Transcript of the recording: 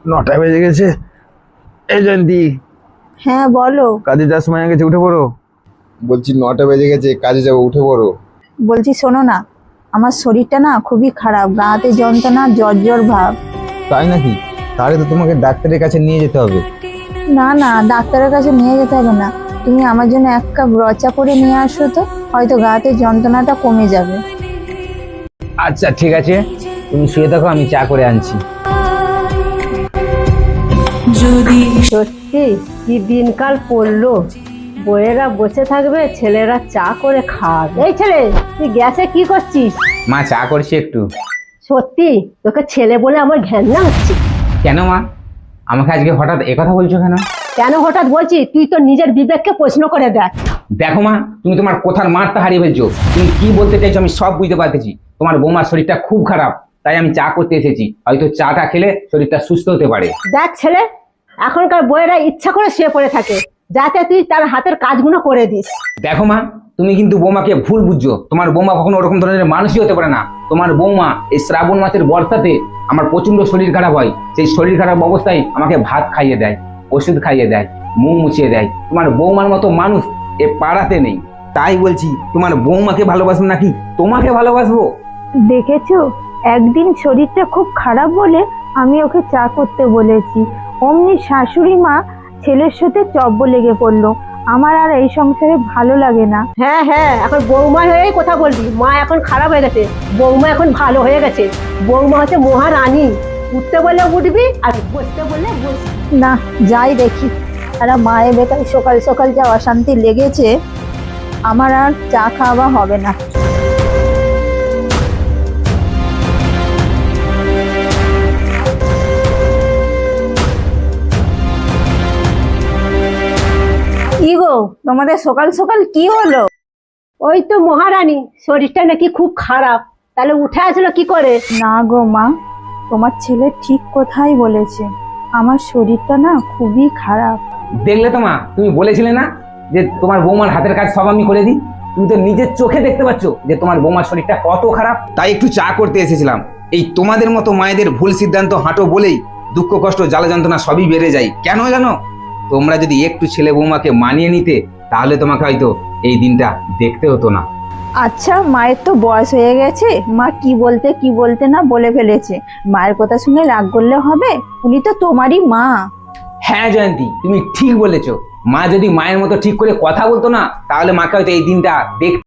9টা বেজে গেছে। এই জয়ন্তী, হ্যাঁ বলো। কাজে যাওয়ার সময় হয়ে গেছে, উঠে পড়ো। বলছি 9টা বেজে গেছে, কাজে যাবো, উঠে পড়ো। বলছি শোনো না, আমার শরীরটা না খুবই খারাপ, গা হাতে যন্ত্রণা, জ্বর জ্বর ভাব। তাই নাকি? তাহলে তো তোমাকে ডাক্তারের কাছে নিয়ে যেতে হবে। না না, ডাক্তারের কাছে নিয়ে যেতে হবে না, তুমি আমার জন্য 1 কাপ র চা করে নিয়ে আসো তো, হয়তো গা হাতে যন্ত্রণাটা কমে যাবে। আচ্ছা ঠিক আছে, তুমি শুয়ে থাকো, আমি চা করে আনছি। সত্যি কি দিনকাল পড়লো, বউয়েরা বসে থাকবে, ছেলেরা চা করে খাওয়াবে। এই ছেলে, তুই গ্যাসে কি করছিস? মা, চা করছি একটু। সত্যি তোকে ছেলে বলে আমার ঘেন্না হচ্ছে। কেন মা, আমাকে আজকে হঠাৎ একথা বলছো কেন? কেন হঠাৎ বলছি, তুই তো নিজের বিবেককে প্রশ্ন করে দেখ। দেখো মা, তুমি তোমার কথার মারটা হারিয়ে ফেলছো। তুমি কি বলতে চাইছো আমি সব বুঝতে পারতেছি। তোমার বৌমার শরীরটা খুব খারাপ, তাই আমি চা করতে এসেছি। হয়তো চাটা খেলে শরীরটা সুস্থ হতে পারে। দেখ ছেলে, এখনকার বউয়েরা ইচ্ছা করে শুয়ে পড়ে থাকে, যাতে তুই তার হাতের কাজগুলো করে দিস। দেখো মা, তুমি কিন্তু বৌমাকে ভুল বুঝছো। তোমার বৌমা কখনো ওরকম ধরনের মানুষই হতে পারে না। তোমার বৌমা এই শ্রাবণ মাসের বর্ষাতে আমার প্রচন্ড শরীর খারাপ হয়, সেই শরীর খারাপ অবস্থায় আমাকে ভাত খাইয়ে দেয়, ওষুধ খাইয়ে দেয়, মুখ মুছিয়ে দেয়। তোমার বৌমার মতো মানুষ এ পাড়াতে নেই। তাই বলছি, তোমার বৌমাকে ভালোবাসো নাকি তোমাকে ভালোবাসবো? দেখেছো, একদিন শরীরটা খুব খারাপ বলে আমি ওকে চা করতে বলেছি, অমনি শাশুড়ি মা ছেলের সাথে চব্য লেগে পড়লো। আমার আর এই সংসারে ভালো লাগে না। হ্যাঁ হ্যাঁ, এখন বৌমা হয়েই কথা বলবি। মা এখন খারাপ হয়ে গেছে, বৌমা এখন ভালো হয়ে গেছে। বৌমা হচ্ছে মহারানী, উঠতে বললে উঠবি আর বসতে বললে বসবি। না, যাই দেখি। আর মায়ের বেকার সকাল সকাল যা অশান্তি লেগেছে, আমার আর চা খাওয়া হবে না। কি গো, তোমাদের সকাল সকাল কি হলো? ওই তো মহারানী, শরীরটা নাকি খুব খারাপ, তাহলে উঠে আসলো কি করে? না গো মা, তোমার ছেলে ঠিক কথাই বলেছে, আমার শরীরটা না খুবই খারাপ। দেখলে তো মা, তুমি বলেছিলে না যে তোমার বৌমার হাতের কাজ সব আমি করে দিই? তুমি তো নিজের চোখে দেখতে পাচ্ছ যে তোমার বৌমার শরীরটা কত খারাপ। তাই একটু চা করতে এসেছিলাম। এই তোমাদের মতো মায়েদের ভুল সিদ্ধান্ত হাঁটো বলেই দুঃখ কষ্ট জ্বালা যন্ত্রণা সবই বেড়ে যায়। কেন জানো? তোমরা যদি একটু ছেলে বৌমাকে মানিয়ে নিতে, তাহলে তোমাকে হয়তো এই দিনটা দেখতে হতো না। আচ্ছা, মায়ের তো বয়স হয়ে গেছে, মা কি বলতে না বলে ফেলেছে। মায়ের কথা শুনে রাগ করলে হবে? উনি তো তোমারই মা। হ্যাঁ জয়ন্তী, তুমি ঠিক বলেছো। মা যদি মায়ের মতো ঠিক করে কথা বলতো না, তাহলে মাকে হয়তো এই দিনটা দেখ